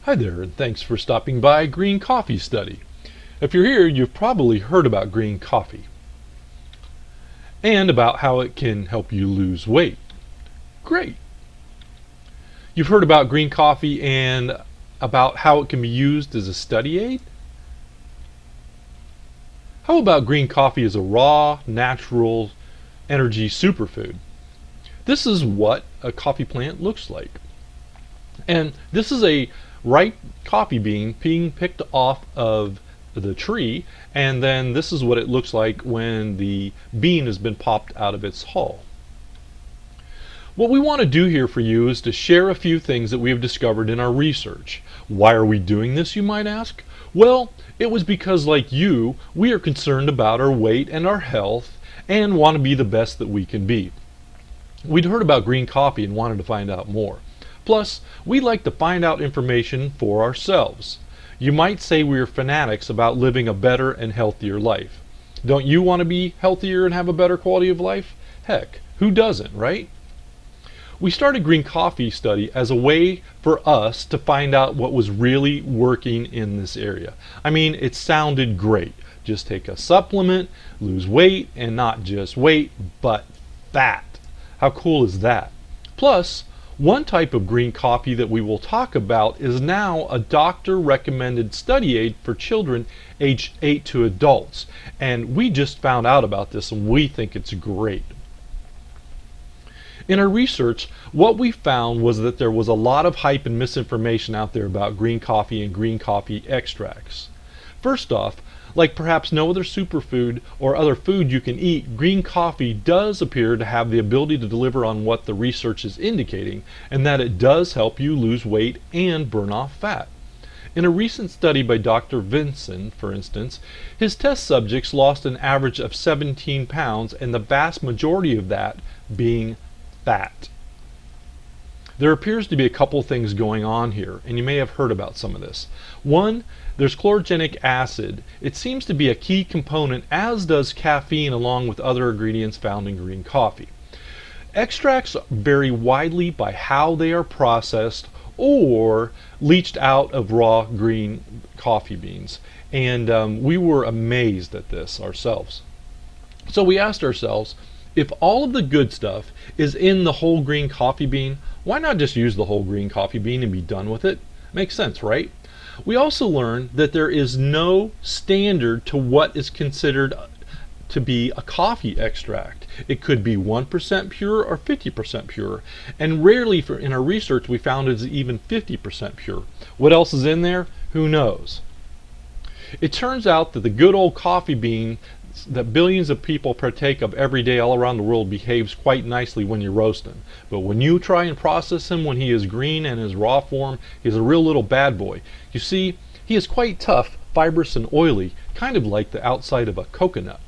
Hi there, and thanks for stopping by Green Coffee Study. If you're here, you've probably heard about green coffee and about how it can help you lose weight. Great. You've heard about green coffee and about how it can be used as a study aid? How about green coffee as a raw, natural energy superfood? This is what a coffee plant looks like. And this is a ripe coffee bean being picked off of the tree, and then this is what it looks like when the bean has been popped out of its hull. What we want to do here for you is to share a few things that we have discovered in our research. Why are we doing this, you might ask? Well, it was because, like you, we are concerned about our weight and our health and want to be the best that we can be. We'd heard about green coffee and wanted to find out more. Plus, we like to find out information for ourselves. You might say we are fanatics about living a better and healthier life. Don't you want to be healthier and have a better quality of life? Heck, who doesn't, right? We started Green Coffee Study as a way for us to find out what was really working in this area. I mean, it sounded great. Just take a supplement, lose weight, and not just weight, but fat. How cool is that? Plus, one type of green coffee that we will talk about is now a doctor-recommended study aid for children aged 8 to adults. And we just found out about this and we think it's great. In our research, what we found was that there was a lot of hype and misinformation out there about green coffee and green coffee extracts. First off, like perhaps no other superfood or other food you can eat, green coffee does appear to have the ability to deliver on what the research is indicating, and that it does help you lose weight and burn off fat. In a recent study by Dr. Vinson, for instance, his test subjects lost an average of 17 pounds, and the vast majority of that being fat. There appears to be a couple things going on here, and you may have heard about some of this. One, there's chlorogenic acid. It seems to be a key component, as does caffeine, along with other ingredients found in green coffee. Extracts vary widely by how they are processed or leached out of raw green coffee beans, and we were amazed at this ourselves. So we asked ourselves, if all of the good stuff is in the whole green coffee bean, why not just use the whole green coffee bean and be done with it? Makes sense, right? We also learned that there is no standard to what is considered to be a coffee extract. It could be 1% pure or 50% pure, and rarely in our research we found it's even 50% pure. What else is in there? Who knows? It turns out that the good old coffee bean that billions of people partake of every day all around the world behaves quite nicely when you roast him. But when you try and process him when he is green and his raw form, he's a real little bad boy. You see, he is quite tough, fibrous, and oily, kind of like the outside of a coconut.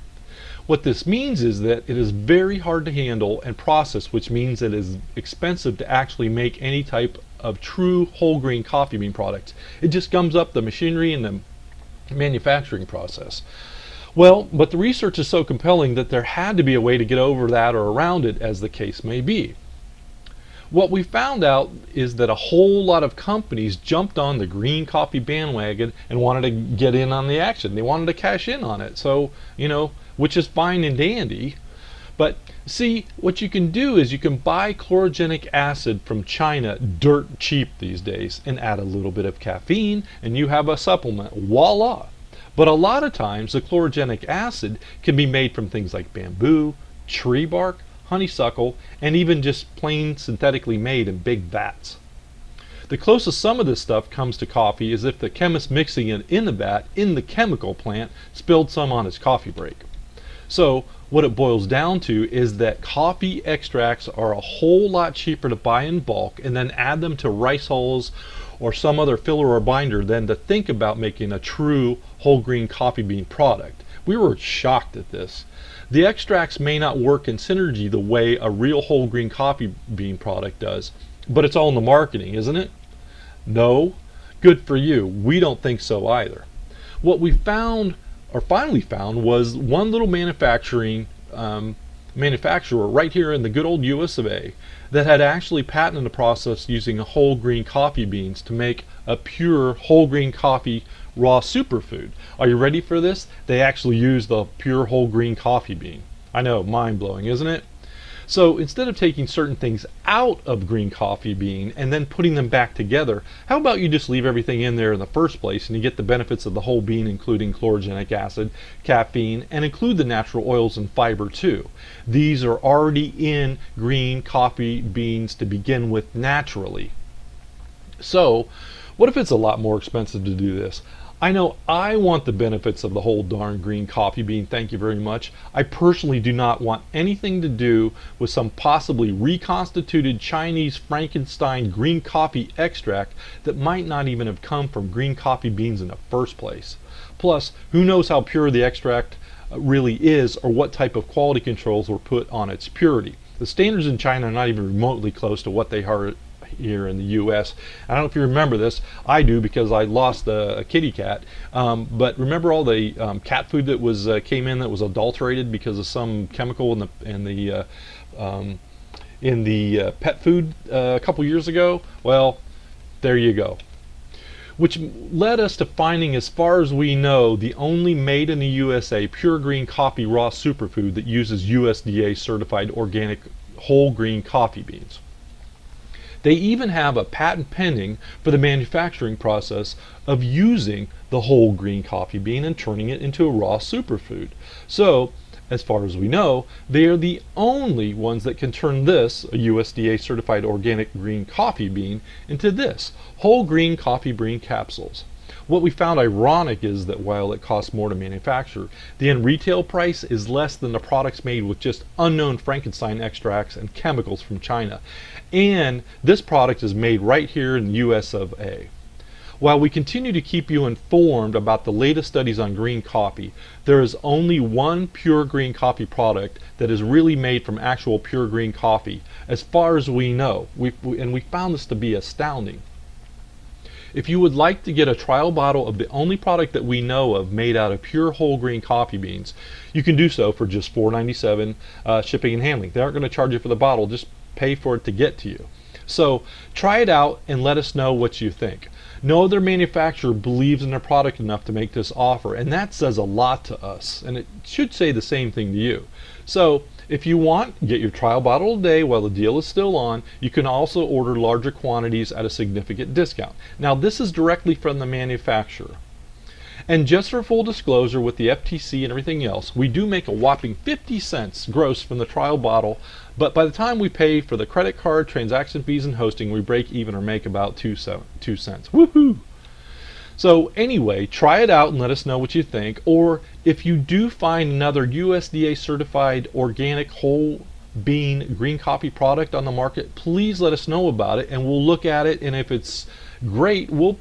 What this means is that it is very hard to handle and process, which means it is expensive to actually make any type of true whole grain coffee bean product. It just gums up the machinery and the manufacturing process. Well, but the research is so compelling that there had to be a way to get over that or around it, as the case may be. What we found out is that a whole lot of companies jumped on the green coffee bandwagon and wanted to get in on the action. They wanted to cash in on it. So, which is fine and dandy. But see, what you can do is you can buy chlorogenic acid from China dirt cheap these days and add a little bit of caffeine and you have a supplement. Voila! But a lot of times the chlorogenic acid can be made from things like bamboo, tree bark, honeysuckle, and even just plain synthetically made in big vats. The closest some of this stuff comes to coffee is if the chemist mixing it in the vat in the chemical plant spilled some on his coffee break. So what it boils down to is that coffee extracts are a whole lot cheaper to buy in bulk and then add them to rice hulls or some other filler or binder than to think about making a true whole grain coffee bean product. We were shocked at this. The extracts may not work in synergy the way a real whole grain coffee bean product does, but it's all in the marketing, isn't it? No? Good for you. We don't think so either. What we found, or finally found, was one little manufacturing manufacturer right here in the good old US of A that had actually patented a process using whole green coffee beans to make a pure whole green coffee raw superfood. Are you ready for this? They actually use the pure whole green coffee bean. I know, mind-blowing, isn't it? So instead of taking certain things out of green coffee bean and then putting them back together, how about you just leave everything in there in the first place and you get the benefits of the whole bean, including chlorogenic acid, caffeine, and include the natural oils and fiber too. These are already in green coffee beans to begin with naturally. So what if it's a lot more expensive to do this? I know I want the benefits of the whole darn green coffee bean, thank you very much. I personally do not want anything to do with some possibly reconstituted Chinese Frankenstein green coffee extract that might not even have come from green coffee beans in the first place. Plus, who knows how pure the extract really is or what type of quality controls were put on its purity. The standards in China are not even remotely close to what they are here in the US. I don't know if you remember this. I do, because I lost a kitty cat. But remember all the cat food that was came in that was adulterated because of some chemical in the pet food a couple years ago? Well, there you go. Which led us to finding, as far as we know, the only made in the USA pure green coffee raw superfood that uses USDA certified organic whole green coffee beans. They even have a patent pending for the manufacturing process of using the whole green coffee bean and turning it into a raw superfood. So, as far as we know, they are the only ones that can turn this, a USDA certified organic green coffee bean, into this, whole green coffee bean capsules. What we found ironic is that while it costs more to manufacture, the end retail price is less than the products made with just unknown Frankenstein extracts and chemicals from China. And this product is made right here in the US of A. While we continue to keep you informed about the latest studies on green coffee, there is only one pure green coffee product that is really made from actual pure green coffee, as far as we know. And we found this to be astounding. If you would like to get a trial bottle of the only product that we know of made out of pure whole green coffee beans, you can do so for just $4.97 shipping and handling. They aren't going to charge you for the bottle, just pay for it to get to you. So try it out and let us know what you think. No other manufacturer believes in their product enough to make this offer, and that says a lot to us, and it should say the same thing to you. So if you want, get your trial bottle today while the deal is still on. You can also order larger quantities at a significant discount. Now, this is directly from the manufacturer. And just for full disclosure, with the FTC and everything else, we do make a whopping 50 cents gross from the trial bottle, but by the time we pay for the credit card, transaction fees, and hosting, we break even or make about 2 cents. Woohoo! So anyway, try it out and let us know what you think. Or if you do find another USDA certified organic whole bean green coffee product on the market, please let us know about it and we'll look at it, and if it's great, we'll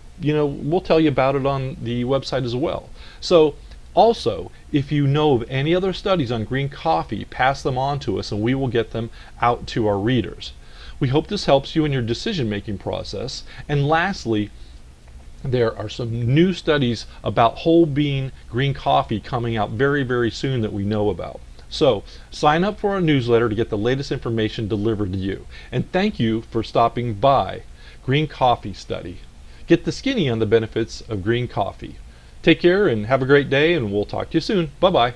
tell you about it on the website as well. So also, if you know of any other studies on green coffee, pass them on to us and we will get them out to our readers. We hope this helps you in your decision-making process. And lastly, there are some new studies about whole bean green coffee coming out very, very soon that we know about. So sign up for our newsletter to get the latest information delivered to you. And thank you for stopping by Green Coffee Study. Get the skinny on the benefits of green coffee. Take care and have a great day, and we'll talk to you soon. Bye-bye.